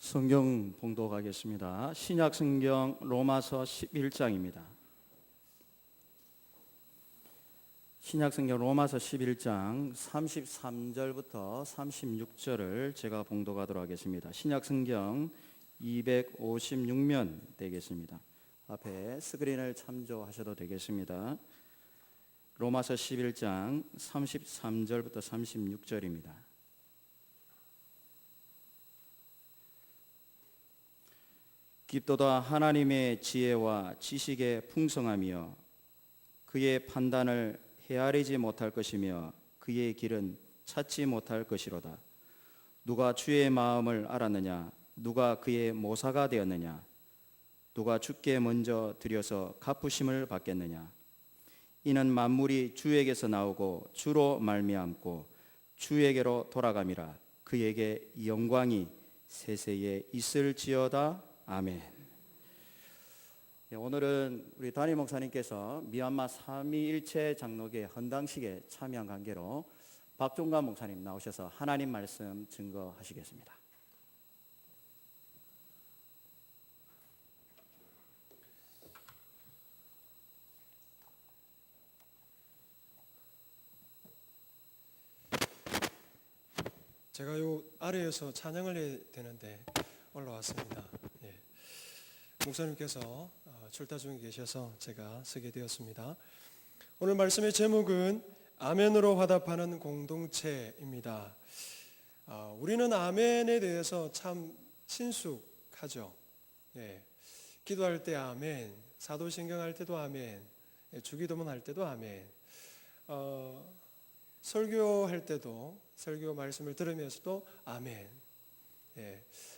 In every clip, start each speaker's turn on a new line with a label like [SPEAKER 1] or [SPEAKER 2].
[SPEAKER 1] 성경 봉독하겠습니다. 신약 성경 로마서 11장입니다. 신약 성경 로마서 11장 33절부터 36절을 제가 봉독하도록 하겠습니다. 신약 성경 256면 되겠습니다. 앞에 스크린을 참조하셔도 되겠습니다. 로마서 11장 33절부터 36절입니다. 깊도다 하나님의 지혜와 지식의 풍성함이여 그의 판단을 헤아리지 못할 것이며 그의 길은 찾지 못할 것이로다. 누가 주의 마음을 알았느냐? 누가 그의 모사가 되었느냐? 누가 주께 먼저 드려서 갚으심을 받겠느냐? 이는 만물이 주에게서 나오고 주로 말미암고 주에게로 돌아감이라. 그에게 영광이 세세에 있을지어다. 아멘. 오늘은 우리 담임 목사님께서 미얀마 삼위일체 장로교 헌당식에 참여한 관계로 박종관 목사님 나오셔서 하나님 말씀 증거하시겠습니다.
[SPEAKER 2] 제가 요 아래에서 찬양을 해야 되는데 올라왔습니다. 목사님께서 출타 중에 계셔서 제가 쓰게 되었습니다. 오늘 말씀의 제목은 아멘으로 화답하는 공동체입니다. 우리는 아멘에 대해서 참 친숙하죠. 기도할 때 아멘, 사도신경 할 때도 아멘, 주기도문 할 때도 아멘, 설교할 때도 설교 말씀을 들으면서도 아멘.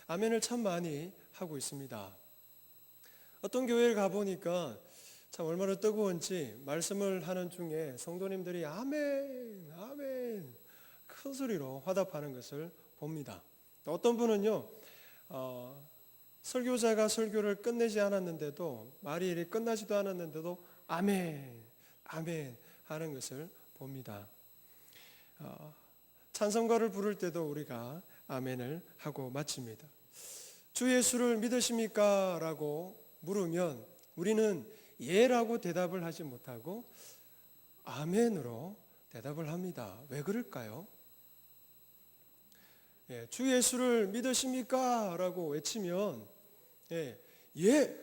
[SPEAKER 2] 아멘을 참 많이 하고 있습니다. 어떤 교회를 가보니까 참 얼마나 뜨거운지 말씀을 하는 중에 성도님들이 아멘, 아멘 큰 소리로 화답하는 것을 봅니다. 또 어떤 분은요, 설교자가 설교를 끝내지 않았는데도 말이 이리 끝나지도 않았는데도 아멘, 아멘 하는 것을 봅니다. 찬송가를 부를 때도 우리가 아멘을 하고 마칩니다. 주 예수를 믿으십니까? 라고 물으면 우리는 예라고 대답을 하지 못하고 아멘으로 대답을 합니다. 왜 그럴까요? 주 예수를 믿으십니까? 라고 외치면 예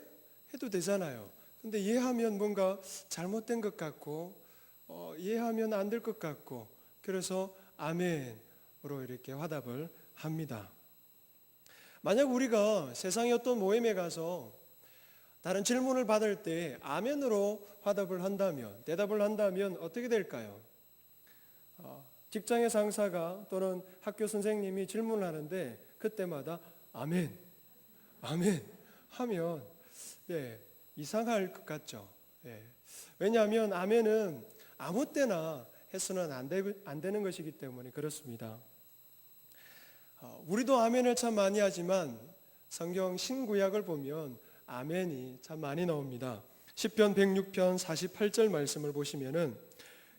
[SPEAKER 2] 해도 되잖아요. 근데 예 하면 뭔가 잘못된 것 같고 예 하면 안 될 것 같고 그래서 아멘으로 이렇게 화답을 합니다. 만약 우리가 세상의 어떤 모임에 가서 다른 질문을 받을 때 아멘으로 화답을 한다면, 대답을 한다면 어떻게 될까요? 직장의 상사가 또는 학교 선생님이 질문을 하는데 그때마다 아멘, 아멘 하면 이상할 것 같죠. 왜냐하면 아멘은 아무 때나 해서는 안 되는 것이기 때문에 그렇습니다. 우리도 아멘을 참 많이 하지만 성경 신구약을 보면 아멘이 참 많이 나옵니다. 시편 106편 48절 말씀을 보시면은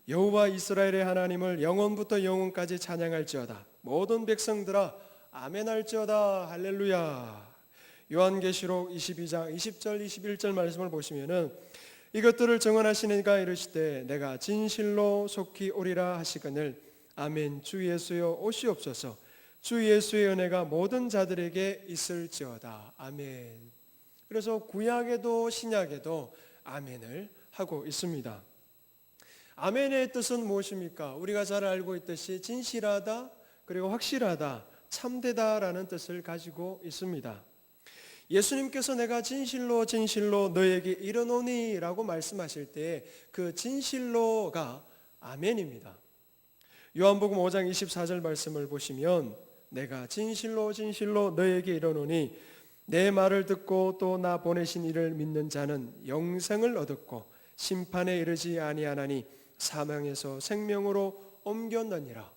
[SPEAKER 2] 여호와 이스라엘의 하나님을 영원부터 영원까지 찬양할지어다. 모든 백성들아 아멘할지어다. 할렐루야. 요한계시록 22장 20절 21절 말씀을 보시면은 이것들을 정언하시는 이가 이르시되 내가 진실로 속히 오리라 하시거늘 아멘. 주 예수여 오시옵소서. 주 예수의 은혜가 모든 자들에게 있을지어다. 아멘. 그래서 구약에도 신약에도 아멘을 하고 있습니다. 아멘의 뜻은 무엇입니까? 우리가 잘 알고 있듯이 진실하다, 그리고 확실하다, 참되다라는 뜻을 가지고 있습니다. 예수님께서 내가 진실로 진실로 너에게 이르노니 라고 말씀하실 때 그 진실로가 아멘입니다. 요한복음 5장 24절 말씀을 보시면 내가 진실로 진실로 너에게 이르노니 내 말을 듣고 또 나 보내신 이를 믿는 자는 영생을 얻었고 심판에 이르지 아니하나니 사망에서 생명으로 옮겼느니라.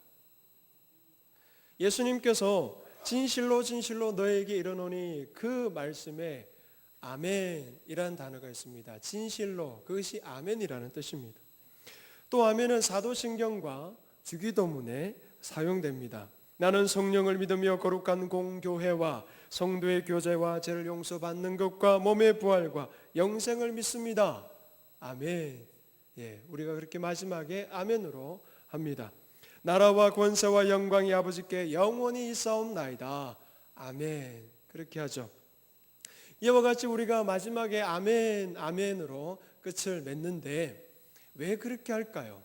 [SPEAKER 2] 예수님께서 진실로 진실로 너에게 이르노니 그 말씀에 아멘이라는 단어가 있습니다. 진실로, 그것이 아멘이라는 뜻입니다. 또 아멘은 사도신경과 주기도문에 사용됩니다. 나는 성령을 믿으며 거룩한 공교회와 성도의 교제와 죄를 용서받는 것과 몸의 부활과 영생을 믿습니다. 아멘. 예, 우리가 그렇게 마지막에 아멘으로 합니다. 나라와 권세와 영광이 아버지께 영원히 있사옵나이다. 아멘. 그렇게 하죠. 이와 같이 우리가 마지막에 아멘, 아멘으로 끝을 맺는데 왜 그렇게 할까요?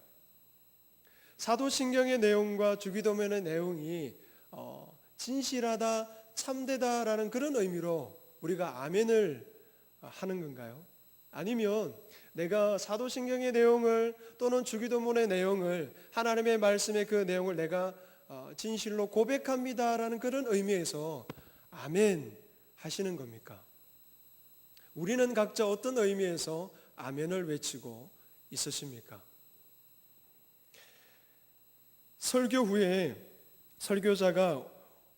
[SPEAKER 2] 사도신경의 내용과 주기도문의 내용이 진실하다, 참되다라는 그런 의미로 우리가 아멘을 하는 건가요? 아니면 내가 사도신경의 내용을 또는 주기도문의 내용을 하나님의 말씀의 그 내용을 내가 진실로 고백합니다라는 그런 의미에서 아멘 하시는 겁니까? 우리는 각자 어떤 의미에서 아멘을 외치고 있으십니까? 설교 후에 설교자가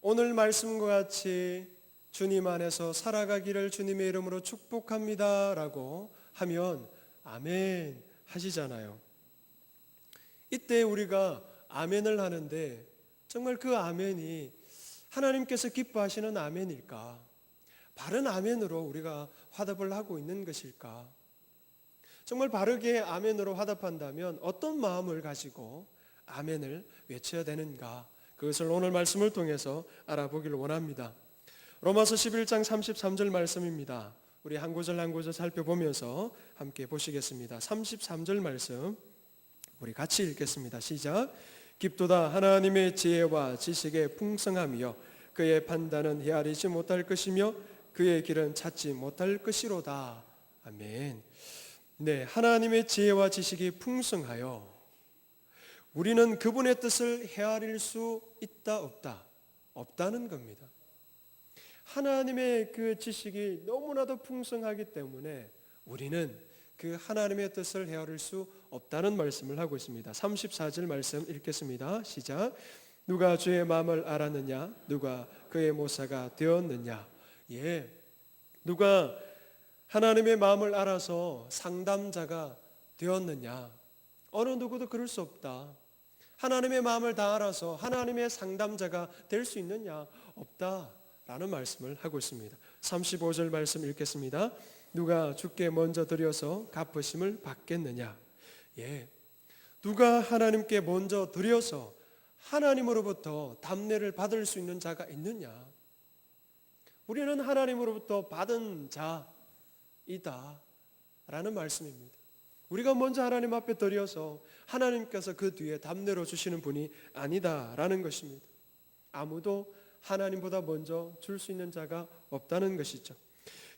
[SPEAKER 2] 오늘 말씀과 같이 주님 안에서 살아가기를 주님의 이름으로 축복합니다 라고 하면 아멘 하시잖아요. 이때 우리가 아멘을 하는데 정말 그 아멘이 하나님께서 기뻐하시는 아멘일까? 바른 아멘으로 우리가 화답을 하고 있는 것일까? 정말 바르게 아멘으로 화답한다면 어떤 마음을 가지고 아멘을 외쳐야 되는가? 그것을 오늘 말씀을 통해서 알아보기를 원합니다. 로마서 11장 33절 말씀입니다. 우리 한 구절 한 구절 살펴보면서 함께 보시겠습니다. 33절 말씀 우리 같이 읽겠습니다. 시작. 깊도다 하나님의 지혜와 지식의 풍성함이요 그의 판단은 헤아리지 못할 것이며 그의 길은 찾지 못할 것이로다. 아멘. 네, 하나님의 지혜와 지식이 풍성하여 우리는 그분의 뜻을 헤아릴 수 있다 없다? 없다는 겁니다. 하나님의 그 지식이 너무나도 풍성하기 때문에 우리는 그 하나님의 뜻을 헤아릴 수 없다는 말씀을 하고 있습니다. 34절 말씀 읽겠습니다. 시작. 누가 주의 마음을 알았느냐? 누가 그의 모사가 되었느냐? 예, 누가 하나님의 마음을 알아서 상담자가 되었느냐? 어느 누구도 그럴 수 없다. 하나님의 마음을 다 알아서 하나님의 상담자가 될 수 있느냐? 없다라는 말씀을 하고 있습니다. 35절 말씀 읽겠습니다. 누가 주께 먼저 드려서 갚으심을 받겠느냐? 예, 누가 하나님께 먼저 드려서 하나님으로부터 답례를 받을 수 있는 자가 있느냐? 우리는 하나님으로부터 받은 자이다 라는 말씀입니다. 우리가 먼저 하나님 앞에 드려서 하나님께서 그 뒤에 답례로 주시는 분이 아니다라는 것입니다. 아무도 하나님보다 먼저 줄 수 있는 자가 없다는 것이죠.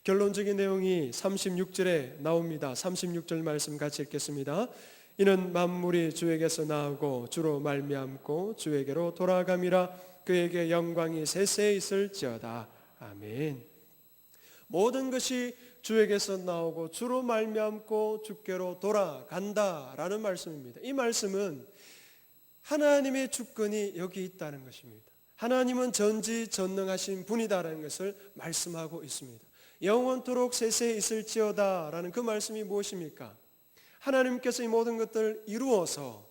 [SPEAKER 2] 결론적인 내용이 36절에 나옵니다. 36절 말씀 같이 읽겠습니다. 이는 만물이 주에게서 나오고 주로 말미암고 주에게로 돌아감이라 그에게 영광이 세세히 있을지어다. 아멘. 모든 것이 주에게서 나오고 주로 말미암고 주께로 돌아간다라는 말씀입니다. 이 말씀은 하나님의 주권이 여기 있다는 것입니다. 하나님은 전지전능하신 분이다라는 것을 말씀하고 있습니다. 영원토록 세세히 있을지어다라는 그 말씀이 무엇입니까? 하나님께서 이 모든 것들을 이루어서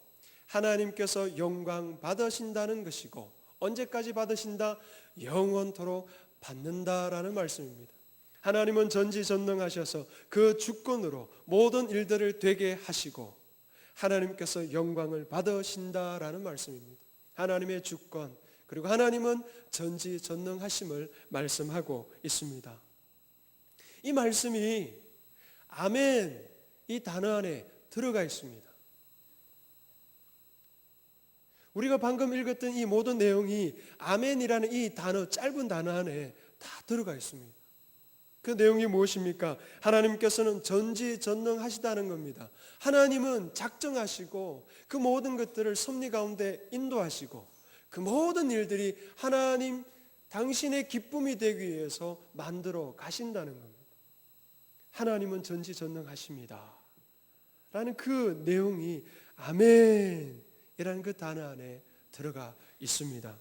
[SPEAKER 2] 하나님께서 영광 받으신다는 것이고 언제까지 받으신다? 영원토록 받는다라는 말씀입니다. 하나님은 전지전능하셔서 그 주권으로 모든 일들을 되게 하시고 하나님께서 영광을 받으신다라는 말씀입니다. 하나님의 주권 그리고 하나님은 전지전능하심을 말씀하고 있습니다. 이 말씀이 아멘 이 단어 안에 들어가 있습니다. 우리가 방금 읽었던 이 모든 내용이 아멘이라는 이 단어 짧은 단어 안에 다 들어가 있습니다. 그 내용이 무엇입니까? 하나님께서는 전지전능하시다는 겁니다. 하나님은 작정하시고 그 모든 것들을 섭리 가운데 인도하시고 그 모든 일들이 하나님 당신의 기쁨이 되기 위해서 만들어 가신다는 겁니다. 하나님은 전지전능하십니다 라는 그 내용이 아멘이라는 그 단어 안에 들어가 있습니다.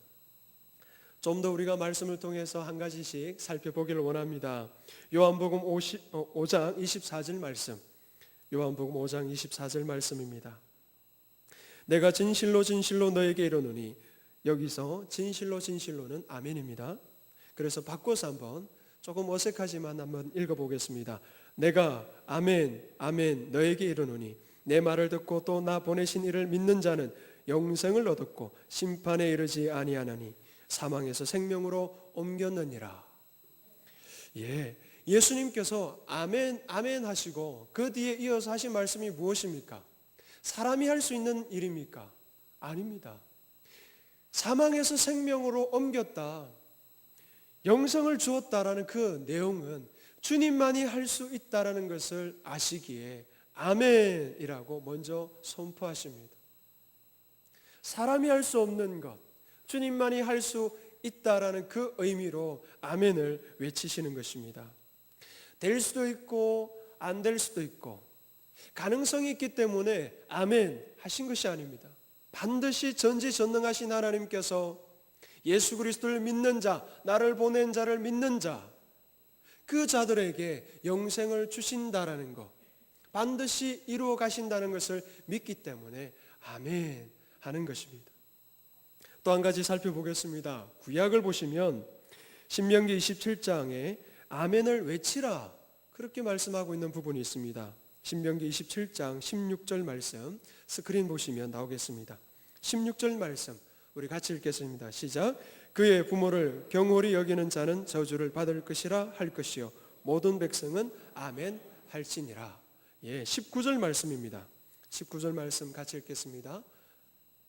[SPEAKER 2] 좀 더 우리가 말씀을 통해서 한 가지씩 살펴보기를 원합니다. 요한복음 5장 24절 말씀, 요한복음 5장 24절 말씀입니다. 내가 진실로 진실로 너에게 이르노니 여기서 진실로 진실로는 아멘입니다. 그래서 바꿔서 한번 조금 어색하지만 한번 읽어보겠습니다. 내가 아멘 아멘 너에게 이르노니 내 말을 듣고 또 나 보내신 이를 믿는 자는 영생을 얻었고 심판에 이르지 아니하나니 사망에서 생명으로 옮겼느니라. 예수님께서 아멘 아멘 하시고 그 뒤에 이어서 하신 말씀이 무엇입니까? 사람이 할 수 있는 일입니까? 아닙니다. 사망에서 생명으로 옮겼다, 영생을 주었다라는 그 내용은 주님만이 할 수 있다라는 것을 아시기에 아멘이라고 먼저 선포하십니다. 사람이 할 수 없는 것, 주님만이 할 수 있다라는 그 의미로 아멘을 외치시는 것입니다. 될 수도 있고 안 될 수도 있고 가능성이 있기 때문에 아멘 하신 것이 아닙니다. 반드시 전지전능하신 하나님께서 예수 그리스도를 믿는 자, 나를 보낸 자를 믿는 자, 그 자들에게 영생을 주신다라는 것, 반드시 이루어 가신다는 것을 믿기 때문에 아멘 하는 것입니다. 또 한 가지 살펴보겠습니다. 구약을 보시면 신명기 27장에 아멘을 외치라 그렇게 말씀하고 있는 부분이 있습니다. 신명기 27장 16절 말씀 스크린 보시면 나오겠습니다. 16절 말씀 우리 같이 읽겠습니다. 시작. 그의 부모를 경홀히 여기는 자는 저주를 받을 것이라 할 것이요 모든 백성은 아멘 할지니라. 19절 말씀입니다. 19절 말씀 같이 읽겠습니다.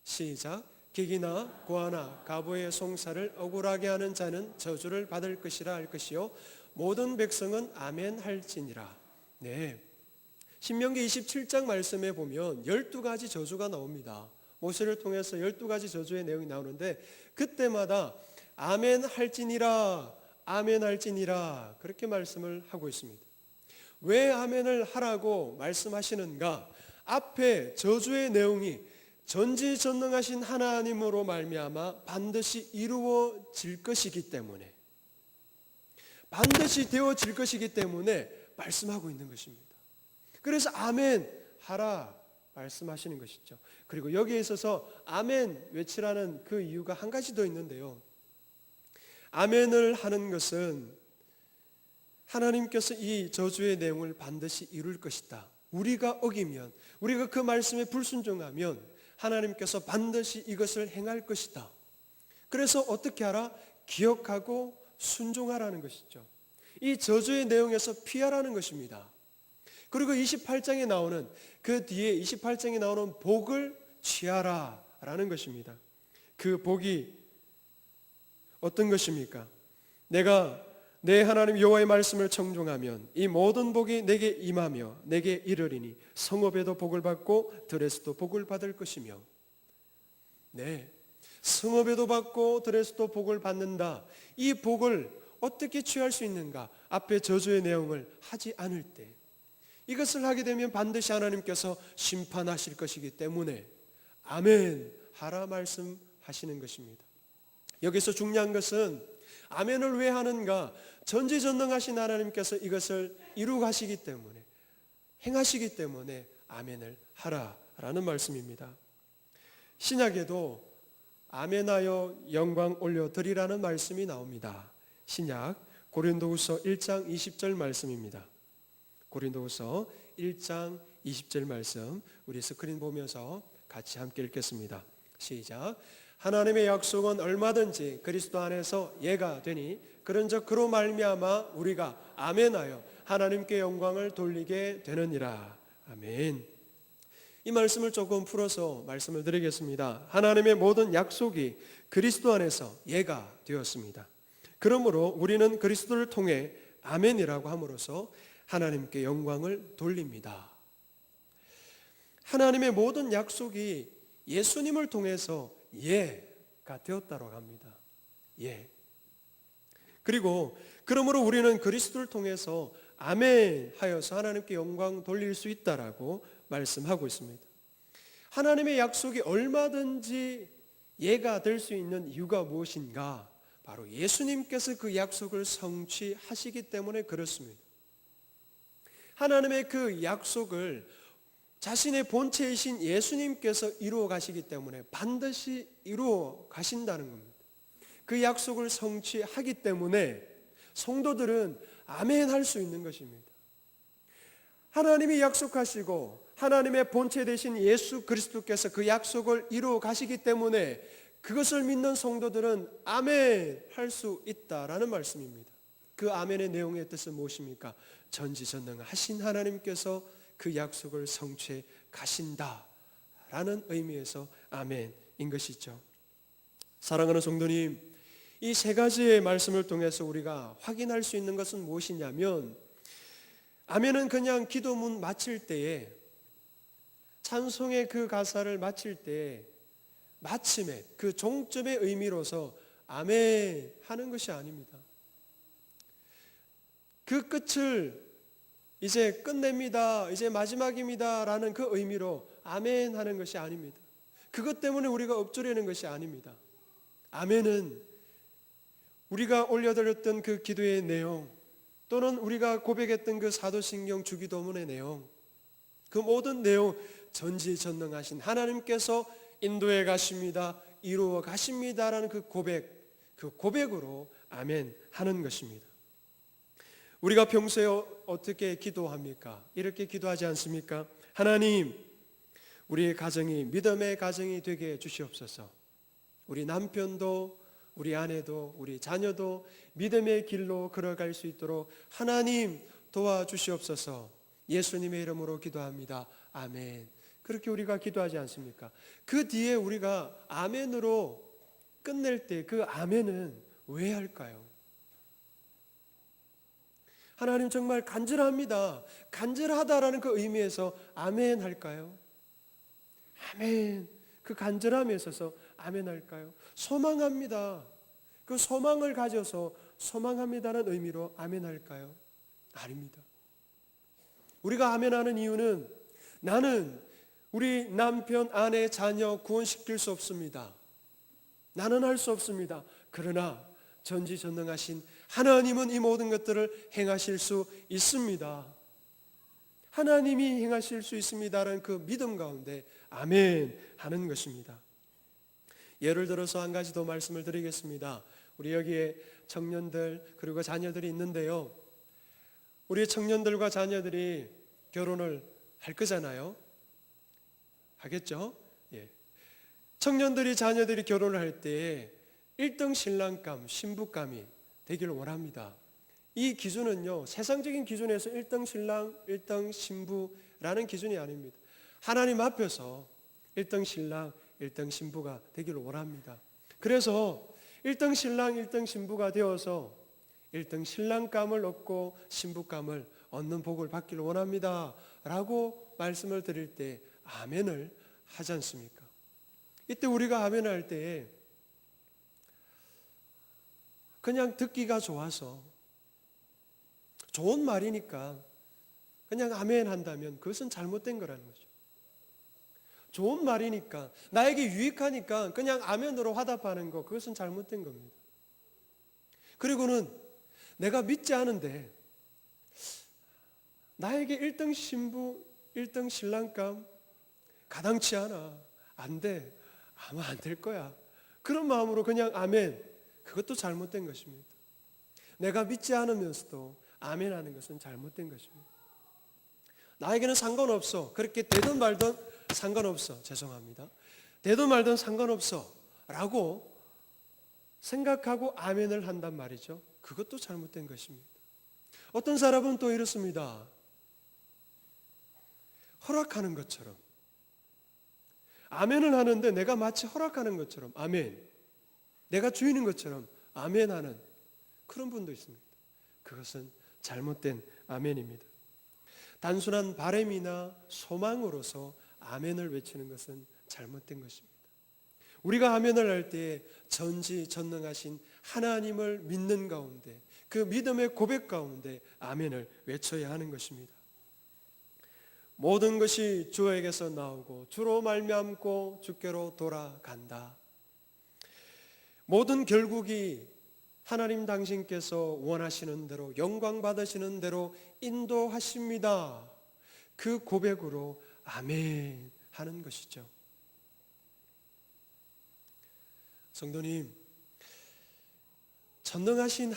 [SPEAKER 2] 시작. 기기나 고아나 가부의 송사를 억울하게 하는 자는 저주를 받을 것이라 할 것이요 모든 백성은 아멘 할지니라. 신명기 27장 말씀에 보면 12가지 저주가 나옵니다. 모세를 통해서 12가지 저주의 내용이 나오는데 그때마다 아멘 할지니라, 아멘 할지니라 그렇게 말씀을 하고 있습니다. 왜 아멘을 하라고 말씀하시는가? 앞에 저주의 내용이 전지전능하신 하나님으로 말미암아 반드시 이루어질 것이기 때문에, 반드시 되어질 것이기 때문에 말씀하고 있는 것입니다. 그래서 아멘 하라 말씀하시는 것이죠. 그리고 여기에 있어서 아멘 외치라는 그 이유가 한 가지 더 있는데요. 아멘을 하는 것은 하나님께서 이 저주의 내용을 반드시 이룰 것이다. 우리가 어기면, 우리가 그 말씀에 불순종하면 하나님께서 반드시 이것을 행할 것이다. 그래서 어떻게 하라? 기억하고 순종하라는 것이죠. 이 저주의 내용에서 피하라는 것입니다. 그리고 28장에 나오는 그 뒤에 28장에 나오는 복을 취하라라는 것입니다. 그 복이 어떤 것입니까? 내가 내 하나님 여호와의 말씀을 청종하면 이 모든 복이 내게 임하며 내게 이르리니 성읍에도 복을 받고 들에서도 복을 받을 것이며, 성읍에도 받고 들에서도 복을 받는다. 이 복을 어떻게 취할 수 있는가? 앞에 저주의 내용을 하지 않을 때, 이것을 하게 되면 반드시 하나님께서 심판하실 것이기 때문에 아멘 하라 말씀하시는 것입니다. 여기서 중요한 것은 아멘을 왜 하는가? 전지전능하신 하나님께서 이것을 이루가시기 때문에, 행하시기 때문에 아멘을 하라라는 말씀입니다. 신약에도 아멘하여 영광 올려드리라는 말씀이 나옵니다. 신약 고린도후서 1장 20절 말씀입니다. 고린도후서 1장 20절 말씀 우리 스크린 보면서 같이 함께 읽겠습니다. 시작. 하나님의 약속은 얼마든지 그리스도 안에서 예가 되니 그런즉 그로 말미암아 우리가 아멘하여 하나님께 영광을 돌리게 되느니라. 아멘. 이 말씀을 조금 풀어서 말씀을 드리겠습니다. 하나님의 모든 약속이 그리스도 안에서 예가 되었습니다. 그러므로 우리는 그리스도를 통해 아멘이라고 함으로써 하나님께 영광을 돌립니다. 하나님의 모든 약속이 예수님을 통해서 예가 되었다고 합니다. 예. 그리고 그러므로 우리는 그리스도를 통해서 아멘 하여서 하나님께 영광 돌릴 수 있다라고 말씀하고 있습니다. 하나님의 약속이 얼마든지 예가 될 수 있는 이유가 무엇인가? 바로 예수님께서 그 약속을 성취하시기 때문에 그렇습니다. 하나님의 그 약속을 자신의 본체이신 예수님께서 이루어 가시기 때문에 반드시 이루어 가신다는 겁니다. 그 약속을 성취하기 때문에 성도들은 아멘 할 수 있는 것입니다. 하나님이 약속하시고 하나님의 본체 되신 예수 그리스도께서 그 약속을 이루어 가시기 때문에 그것을 믿는 성도들은 아멘 할 수 있다라는 말씀입니다. 그 아멘의 내용의 뜻은 무엇입니까? 전지전능하신 하나님께서 그 약속을 성취해 가신다라는 의미에서 아멘인 것이죠. 사랑하는 성도님, 이 세 가지의 말씀을 통해서 우리가 확인할 수 있는 것은 무엇이냐면, 아멘은 그냥 기도문 마칠 때에, 찬송의 그 가사를 마칠 때에 마침에 그 종점의 의미로서 아멘 하는 것이 아닙니다. 그 끝을 이제 끝냅니다, 이제 마지막입니다 라는 그 의미로 아멘 하는 것이 아닙니다. 그것 때문에 우리가 엎조리는 것이 아닙니다. 아멘은 우리가 올려드렸던 그 기도의 내용, 또는 우리가 고백했던 그 사도신경 주기도문의 내용, 그 모든 내용, 전지전능하신 하나님께서 인도해 가십니다, 이루어 가십니다라는 그 고백으로 아멘 하는 것입니다. 우리가 평소에 어떻게 기도합니까? 이렇게 기도하지 않습니까? 하나님, 우리의 가정이 믿음의 가정이 되게 해 주시옵소서. 우리 남편도 우리 아내도 우리 자녀도 믿음의 길로 걸어갈 수 있도록 하나님 도와주시옵소서. 예수님의 이름으로 기도합니다. 아멘. 그렇게 우리가 기도하지 않습니까? 그 뒤에 우리가 아멘으로 끝낼 때 그 아멘은 왜 할까요? 하나님 정말 간절합니다, 간절하다라는 그 의미에서 아멘 할까요? 아멘, 그 간절함에 있어서 아멘 할까요? 소망합니다, 그 소망을 가져서 소망합니다라는 의미로 아멘 할까요? 아닙니다. 우리가 아멘하는 이유는 나는 우리 남편, 아내, 자녀 구원시킬 수 없습니다. 나는 할 수 없습니다. 그러나 전지전능하신 하나님은 이 모든 것들을 행하실 수 있습니다. 하나님이 행하실 수 있습니다라는 그 믿음 가운데 아멘 하는 것입니다. 예를 들어서 한 가지 더 말씀을 드리겠습니다. 우리 여기에 청년들 그리고 자녀들이 있는데요, 우리 청년들과 자녀들이 결혼을 할 거잖아요. 하겠죠? 예. 청년들이 자녀들이 결혼을 할 때 1등 신랑감, 신부감이 되기를 원합니다. 이 기준은요, 세상적인 기준에서 1등 신랑, 1등 신부라는 기준이 아닙니다. 하나님 앞에서 1등 신랑, 1등 신부가 되기를 원합니다. 그래서 1등 신랑, 1등 신부가 되어서 1등 신랑감을 얻고 신부감을 얻는 복을 받기를 원합니다 라고 말씀을 드릴 때 아멘을 하지 않습니까? 이때 우리가 아멘을 할 때에 그냥 듣기가 좋아서 좋은 말이니까 그냥 아멘 한다면 그것은 잘못된 거라는 거죠. 좋은 말이니까 나에게 유익하니까 그냥 아멘으로 화답하는 거, 그것은 잘못된 겁니다. 그리고는 내가 믿지 않은데 나에게 1등 신부, 1등 신랑감 가당치 않아, 안 돼, 아마 안 될 거야, 그런 마음으로 그냥 아멘, 그것도 잘못된 것입니다. 내가 믿지 않으면서도 아멘 하는 것은 잘못된 것입니다. 나에게는 상관없어, 그렇게 되든 말든 상관없어, 죄송합니다, 되든 말든 상관없어 라고 생각하고 아멘을 한단 말이죠. 그것도 잘못된 것입니다. 어떤 사람은 또 이렇습니다. 허락하는 것처럼 아멘을 하는데 내가 마치 허락하는 것처럼 아멘, 내가 주인인 것처럼 아멘 하는 그런 분도 있습니다. 그것은 잘못된 아멘입니다. 단순한 바람이나 소망으로서 아멘을 외치는 것은 잘못된 것입니다. 우리가 아멘을 할 때 전지전능하신 하나님을 믿는 가운데, 그 믿음의 고백 가운데 아멘을 외쳐야 하는 것입니다. 모든 것이 주에게서 나오고 주로 말미암고 주께로 돌아간다. 모든 결국이 하나님 당신께서 원하시는 대로, 영광 받으시는 대로 인도하십니다. 그 고백으로 아멘 하는 것이죠. 성도님, 전능하신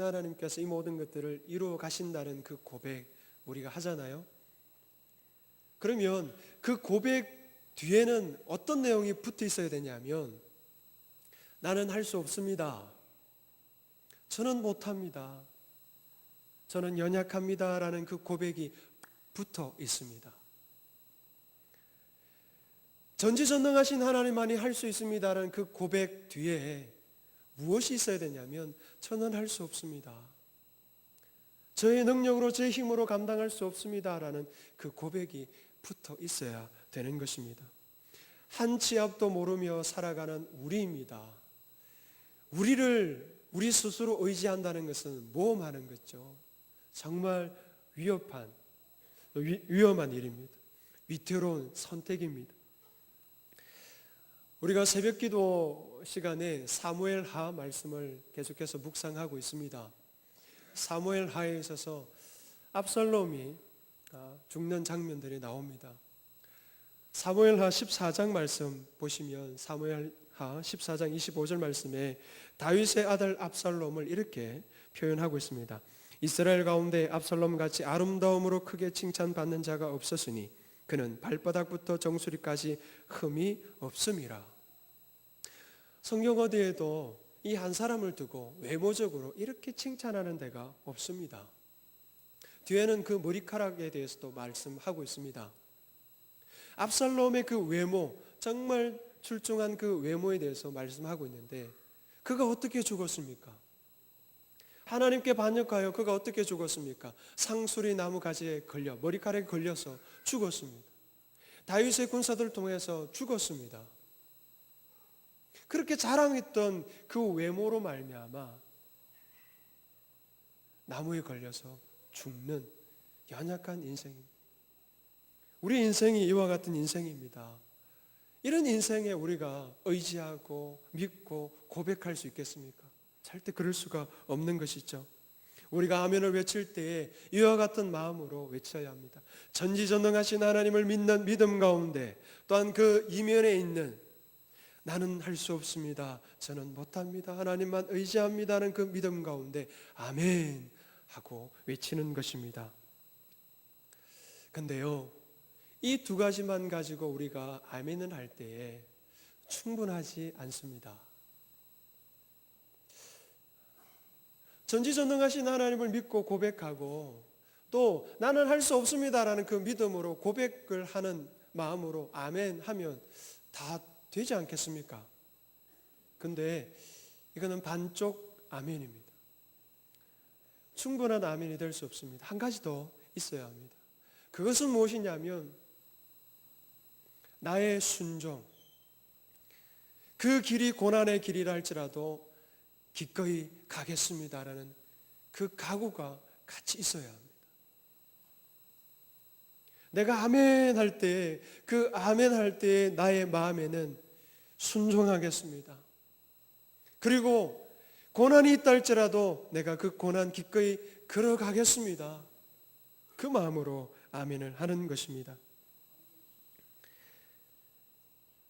[SPEAKER 2] 하나님께서 이 모든 것들을 이루어 가신다는 그 고백 우리가 하잖아요. 그러면 그 고백 뒤에는 어떤 내용이 붙어 있어야 되냐면, 나는 할 수 없습니다. 저는 못합니다. 저는 연약합니다. 라는 그 고백이 붙어 있습니다. 전지전능하신 하나님만이 할 수 있습니다라는 그 고백 뒤에 무엇이 있어야 되냐면, 저는 할 수 없습니다. 저의 능력으로, 제 힘으로 감당할 수 없습니다라는 그 고백이 붙어 있어야 되는 것입니다. 한 치 앞도 모르며 살아가는 우리입니다. 우리 스스로 의지한다는 것은 모험하는 거죠. 정말 위험한 일입니다. 위태로운 선택입니다. 우리가 새벽기도 시간에 사무엘하 말씀을 계속해서 묵상하고 있습니다. 사무엘하에 있어서 압살롬이 죽는 장면들이 나옵니다. 사무엘하 14장 말씀 보시면, 사무엘하 14장 25절 말씀에 다윗의 아들 압살롬을 이렇게 표현하고 있습니다. 이스라엘 가운데 압살롬같이 아름다움으로 크게 칭찬받는 자가 없었으니 그는 발바닥부터 정수리까지 흠이 없음이라. 성경 어디에도 이 한 사람을 두고 외모적으로 이렇게 칭찬하는 데가 없습니다. 뒤에는 그 머리카락에 대해서도 말씀하고 있습니다. 압살롬의 그 외모, 정말 출중한 그 외모에 대해서 말씀하고 있는데, 그가 어떻게 죽었습니까? 하나님께 반역하여 그가 어떻게 죽었습니까? 상수리 나무 가지에 걸려 머리카락에 걸려서 죽었습니다. 다윗의 군사들을 통해서 죽었습니다. 그렇게 자랑했던 그 외모로 말미암아 나무에 걸려서 죽는 연약한 인생입니다. 우리 인생이 이와 같은 인생입니다. 이런 인생에 우리가 의지하고 믿고 고백할 수 있겠습니까? 절대 그럴 수가 없는 것이죠. 우리가 아멘을 외칠 때에 이와 같은 마음으로 외쳐야 합니다. 전지전능하신 하나님을 믿는 믿음 가운데, 또한 그 이면에 있는 나는 할 수 없습니다, 저는 못합니다, 하나님만 의지합니다는 그 믿음 가운데 아멘 하고 외치는 것입니다. 근데요, 이 두 가지만 가지고 우리가 아멘을 할 때에 충분하지 않습니다. 전지전능하신 하나님을 믿고 고백하고, 또 나는 할 수 없습니다라는 그 믿음으로 고백을 하는 마음으로 아멘 하면 다 되지 않겠습니까? 근데 이거는 반쪽 아멘입니다. 충분한 아멘이 될 수 없습니다. 한 가지 더 있어야 합니다. 그것은 무엇이냐면, 나의 순종, 그 길이 고난의 길이라 할지라도 기꺼이 가겠습니다라는 그 각오가 같이 있어야 합니다. 내가 아멘 할 때, 그 아멘 할 때 나의 마음에는 순종하겠습니다. 그리고 고난이 있다 할지라도 내가 그 고난 기꺼이 걸어가겠습니다. 그 마음으로 아멘을 하는 것입니다.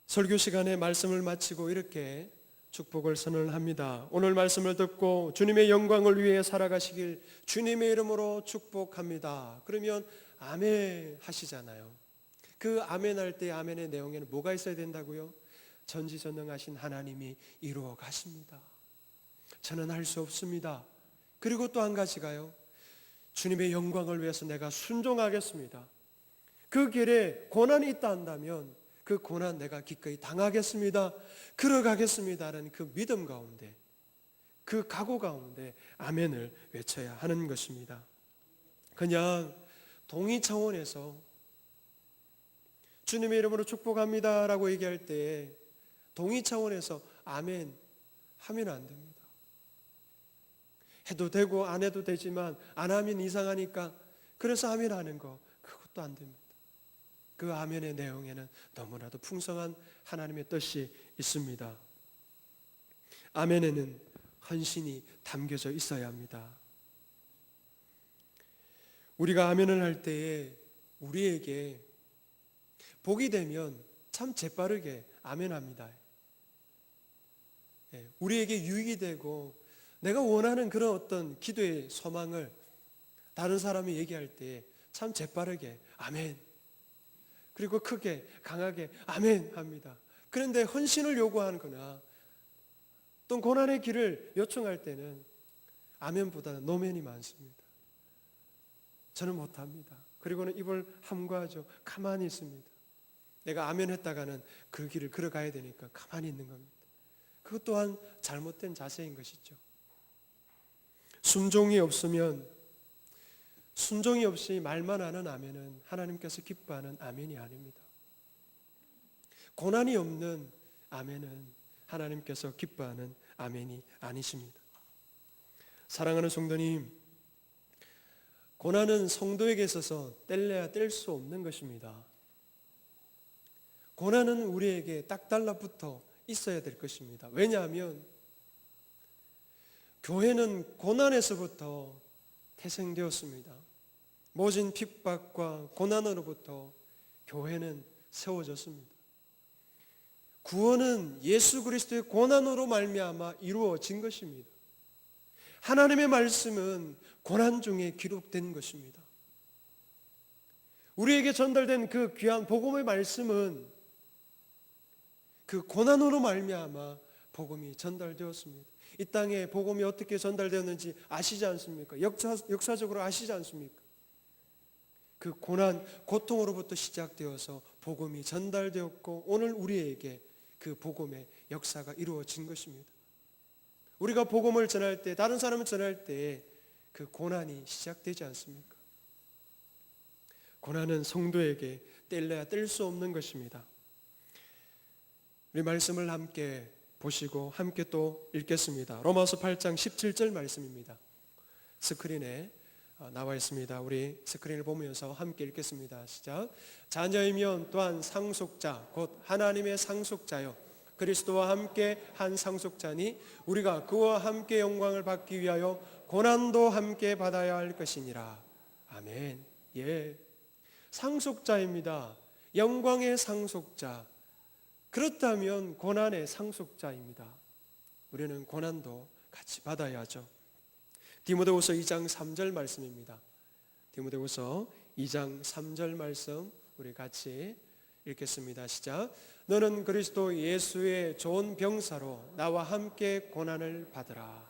[SPEAKER 2] 설교 시간에 말씀을 마치고 이렇게 축복을 선언합니다. 오늘 말씀을 듣고 주님의 영광을 위해 살아가시길 주님의 이름으로 축복합니다. 그러면 아멘 하시잖아요. 그 아멘 할 때 아멘의 내용에는 뭐가 있어야 된다고요? 전지전능하신 하나님이 이루어 가십니다. 저는 할 수 없습니다. 그리고 또 한 가지가요, 주님의 영광을 위해서 내가 순종하겠습니다. 그 길에 고난이 있다 한다면 그 고난 내가 기꺼이 당하겠습니다, 걸어가겠습니다라는 그 믿음 가운데, 그 각오 가운데 아멘을 외쳐야 하는 것입니다. 그냥 동의 차원에서 주님의 이름으로 축복합니다라고 얘기할 때 동의 차원에서 아멘 하면 안 됩니다. 해도 되고 안 해도 되지만 안 하면 이상하니까 그래서 아멘 하는 거, 그것도 안 됩니다. 그 아멘의 내용에는 너무나도 풍성한 하나님의 뜻이 있습니다. 아멘에는 헌신이 담겨져 있어야 합니다. 우리가 아멘을 할 때에 우리에게 복이 되면 참 재빠르게 아멘합니다. 우리에게 유익이 되고 내가 원하는 그런 어떤 기도의 소망을 다른 사람이 얘기할 때 참 재빠르게 아멘, 그리고 크게 강하게 아멘 합니다. 그런데 헌신을 요구하거나 또 고난의 길을 요청할 때는 아멘보다는 노멘이 많습니다. 저는 못합니다. 그리고는 입을 함구하죠. 가만히 있습니다. 내가 아멘 했다가는 그 길을 걸어가야 되니까 가만히 있는 겁니다. 그것 또한 잘못된 자세인 것이죠. 순종이 없이 말만 하는 아멘은 하나님께서 기뻐하는 아멘이 아닙니다. 고난이 없는 아멘은 하나님께서 기뻐하는 아멘이 아니십니다. 사랑하는 성도님, 고난은 성도에게 있어서 뗄래야 뗄 수 없는 것입니다. 고난은 우리에게 딱 달라붙어 있어야 될 것입니다. 왜냐하면 교회는 고난에서부터 태생되었습니다. 모진 핍박과 고난으로부터 교회는 세워졌습니다. 구원은 예수 그리스도의 고난으로 말미암아 이루어진 것입니다. 하나님의 말씀은 고난 중에 기록된 것입니다. 우리에게 전달된 그 귀한 복음의 말씀은 그 고난으로 말미암아 복음이 전달되었습니다. 이 땅에 복음이 어떻게 전달되었는지 아시지 않습니까? 역사적으로 아시지 않습니까? 그 고난, 고통으로부터 시작되어서 복음이 전달되었고 오늘 우리에게 그 복음의 역사가 이루어진 것입니다. 우리가 복음을 전할 때, 다른 사람을 전할 때 그 고난이 시작되지 않습니까? 고난은 성도에게 뗄래야 뗄 수 없는 것입니다. 우리 말씀을 함께 보시고 함께 또 읽겠습니다. 로마서 8장 17절 말씀입니다. 스크린에 나와 있습니다. 우리 스크린을 보면서 함께 읽겠습니다. 시작. 자녀이면 또한 상속자 곧 하나님의 상속자요 그리스도와 함께 한 상속자니 우리가 그와 함께 영광을 받기 위하여 고난도 함께 받아야 할 것이니라. 아멘. 예, 상속자입니다. 영광의 상속자. 그렇다면 고난의 상속자입니다. 우리는 고난도 같이 받아야죠. 디모데후서 2장 3절 말씀입니다. 디모데후서 2장 3절 말씀 우리 같이 읽겠습니다. 시작. 너는 그리스도 예수의 좋은 병사로 나와 함께 고난을 받으라.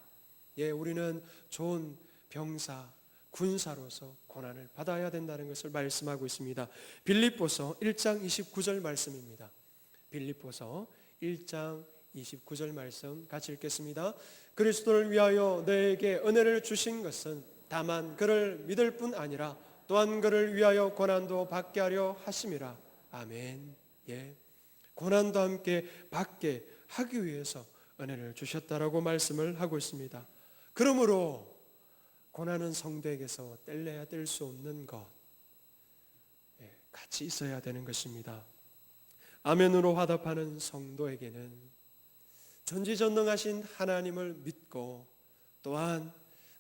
[SPEAKER 2] 예, 우리는 좋은 병사, 군사로서 고난을 받아야 된다는 것을 말씀하고 있습니다. 빌립보서 1장 29절 말씀입니다. 빌립보서 1장 29절 말씀 같이 읽겠습니다. 그리스도를 위하여 너에게 은혜를 주신 것은 다만 그를 믿을 뿐 아니라 또한 그를 위하여 고난도 받게 하려 하심이라. 아멘. 예, 고난도 함께 받게 하기 위해서 은혜를 주셨다라고 말씀을 하고 있습니다. 그러므로 고난은 성도에게서 뗄래야 뗄 수 없는 것, 같이 있어야 되는 것입니다. 아멘으로 화답하는 성도에게는 전지전능하신 하나님을 믿고 또한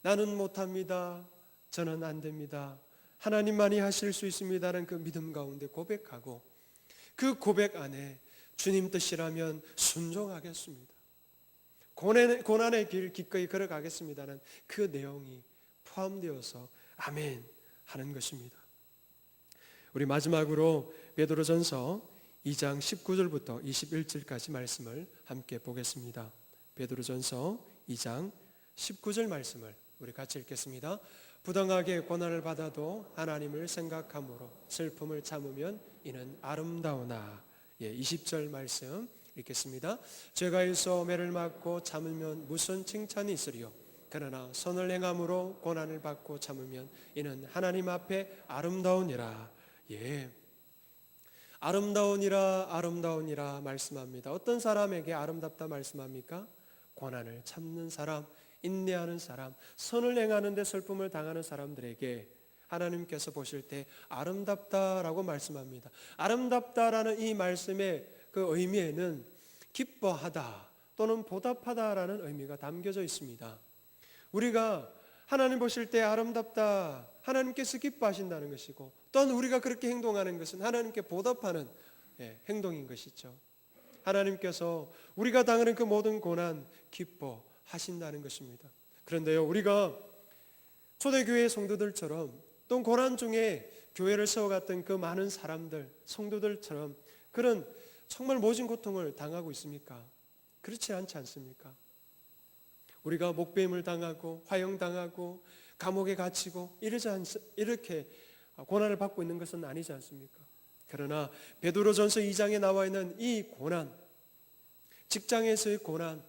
[SPEAKER 2] 나는 못합니다, 저는 안 됩니다, 하나님만이 하실 수 있습니다라는 그 믿음 가운데 고백하고 그 고백 안에 주님 뜻이라면 순종하겠습니다, 고난의 길 기꺼이 걸어가겠습니다는 그 내용이 포함되어서 아멘 하는 것입니다. 우리 마지막으로 베드로전서 2장 19절부터 21절까지 말씀을 함께 보겠습니다. 베드로전서 2장 19절 말씀을 우리 같이 읽겠습니다. 부당하게 고난을 받아도 하나님을 생각함으로 슬픔을 참으면 이는 아름다우나. 20절 말씀 읽겠습니다. 죄가 있어 매를 맞고 참으면 무슨 칭찬이 있으리요. 그러나 선을 행함으로 고난을 받고 참으면 이는 하나님 앞에 아름다우니라. 예, 아름다우니라 아름다우니라 말씀합니다. 어떤 사람에게 아름답다 말씀합니까? 고난을 참는 사람, 인내하는 사람, 선을 행하는 데 슬픔을 당하는 사람들에게 하나님께서 보실 때 아름답다라고 말씀합니다. 아름답다라는 이 말씀의 그 의미에는 기뻐하다 또는 보답하다라는 의미가 담겨져 있습니다. 우리가 하나님 보실 때 아름답다, 하나님께서 기뻐하신다는 것이고, 또한 우리가 그렇게 행동하는 것은 하나님께 보답하는 행동인 것이죠. 하나님께서 우리가 당하는 그 모든 고난 기뻐하신다는 것입니다. 그런데요, 우리가 초대교회 성도들처럼 또 고난 중에 교회를 세워갔던 그 많은 사람들, 성도들처럼 그런 정말 모진 고통을 당하고 있습니까? 그렇지 않지 않습니까? 우리가 목배임을 당하고 화형당하고 감옥에 갇히고 이렇게 고난을 받고 있는 것은 아니지 않습니까? 그러나 베드로전서 2장에 나와 있는 이 고난, 직장에서의 고난,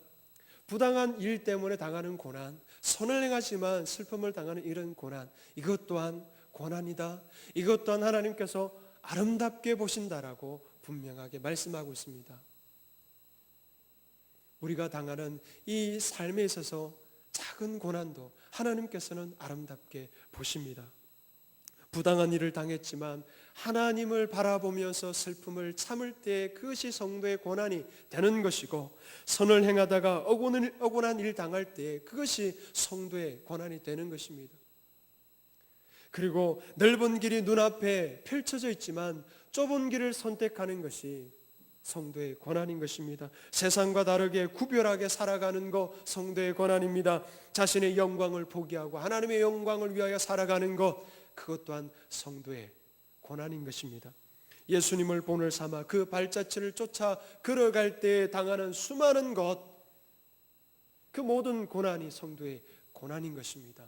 [SPEAKER 2] 부당한 일 때문에 당하는 고난, 선을 행하지만 슬픔을 당하는 이런 고난, 이것 또한 고난이다. 이것 또한 하나님께서 아름답게 보신다라고 분명하게 말씀하고 있습니다. 우리가 당하는 이 삶에 있어서 작은 고난도 하나님께서는 아름답게 보십니다. 부당한 일을 당했지만 하나님을 바라보면서 슬픔을 참을 때 그것이 성도의 고난이 되는 것이고, 선을 행하다가 억울한 일 당할 때 그것이 성도의 고난이 되는 것입니다. 그리고 넓은 길이 눈앞에 펼쳐져 있지만 좁은 길을 선택하는 것이 성도의 고난인 것입니다. 세상과 다르게 구별하게 살아가는 것 성도의 고난입니다. 자신의 영광을 포기하고 하나님의 영광을 위하여 살아가는 것, 그것 또한 성도의 고난인 것입니다. 예수님을 본을 삼아 그 발자취를 쫓아 걸어갈 때 당하는 수많은 것, 그 모든 고난이 성도의 고난인 것입니다.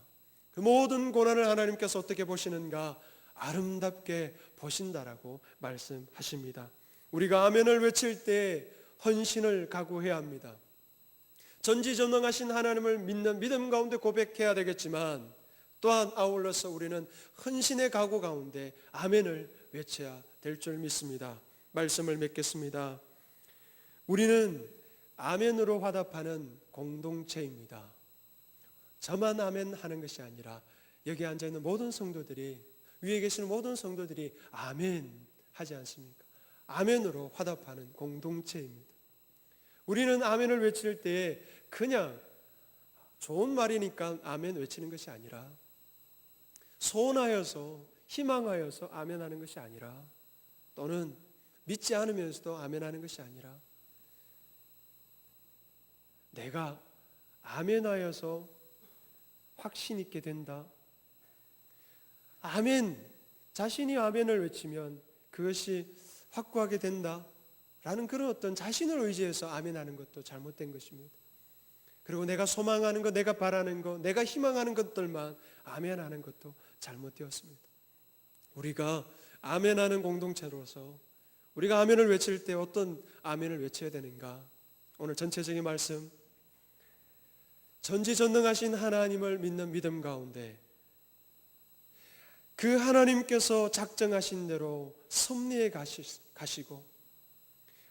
[SPEAKER 2] 그 모든 고난을 하나님께서 어떻게 보시는가? 아름답게 보신다라고 말씀하십니다. 우리가 아멘을 외칠 때 헌신을 각오해야 합니다. 전지전능하신 하나님을 믿는 믿음 가운데 고백해야 되겠지만, 또한 아울러서 우리는 헌신의 각오 가운데 아멘을 외쳐야 될 줄 믿습니다. 말씀을 맺겠습니다. 우리는 아멘으로 화답하는 공동체입니다. 저만 아멘 하는 것이 아니라 여기 앉아있는 모든 성도들이, 위에 계시는 모든 성도들이 아멘 하지 않습니까? 아멘으로 화답하는 공동체입니다. 우리는 아멘을 외칠 때 그냥 좋은 말이니까 아멘 외치는 것이 아니라, 소원하여서 희망하여서 아멘하는 것이 아니라, 또는 믿지 않으면서도 아멘하는 것이 아니라, 내가 아멘하여서 확신 있게 된다. 아멘, 자신이 아멘을 외치면 그것이 확고하게 된다 라는 그런 어떤 자신을 의지해서 아멘하는 것도 잘못된 것입니다. 그리고 내가 소망하는 것, 내가 바라는 것, 내가 희망하는 것들만 아멘하는 것도 잘못되었습니다. 우리가 아멘하는 공동체로서 우리가 아멘을 외칠 때 어떤 아멘을 외쳐야 되는가? 오늘 전체적인 말씀, 전지전능하신 하나님을 믿는 믿음 가운데 그 하나님께서 작정하신 대로 섭리해 가시고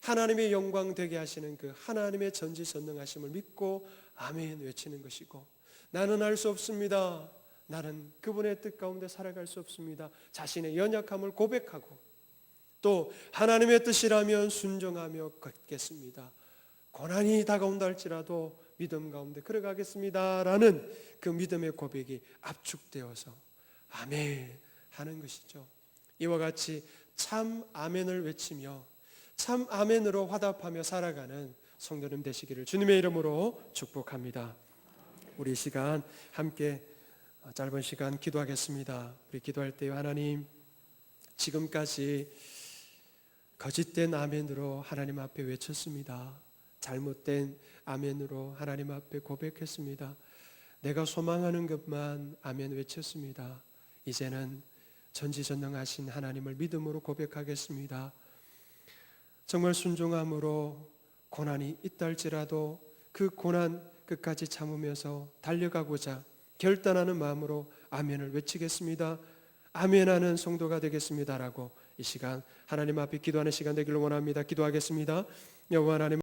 [SPEAKER 2] 하나님의 영광 되게 하시는 그 하나님의 전지전능하심을 믿고 아멘 외치는 것이고, 나는 할 수 없습니다, 나는 그분의 뜻 가운데 살아갈 수 없습니다, 자신의 연약함을 고백하고 또 하나님의 뜻이라면 순종하며 걷겠습니다, 고난이 다가온다 할지라도 믿음 가운데 걸어가겠습니다 라는 그 믿음의 고백이 압축되어서 아멘 하는 것이죠. 이와 같이 참 아멘을 외치며 참 아멘으로 화답하며 살아가는 성도님 되시기를 주님의 이름으로 축복합니다. 우리 시간 함께 짧은 시간 기도하겠습니다. 우리 기도할 때 하나님, 지금까지 거짓된 아멘으로 하나님 앞에 외쳤습니다. 잘못된 아멘으로 하나님 앞에 고백했습니다. 내가 소망하는 것만 아멘 외쳤습니다. 이제는 전지전능하신 하나님을 믿음으로 고백하겠습니다. 정말 순종함으로 고난이 있다 할지라도 그 고난 끝까지 참으면서 달려가고자 결단하는 마음으로 아멘을 외치겠습니다. 아멘하는 성도가 되겠습니다라고 이 시간 하나님 앞에 기도하는 시간 되기를 원합니다. 기도하겠습니다. 여호와 하나님,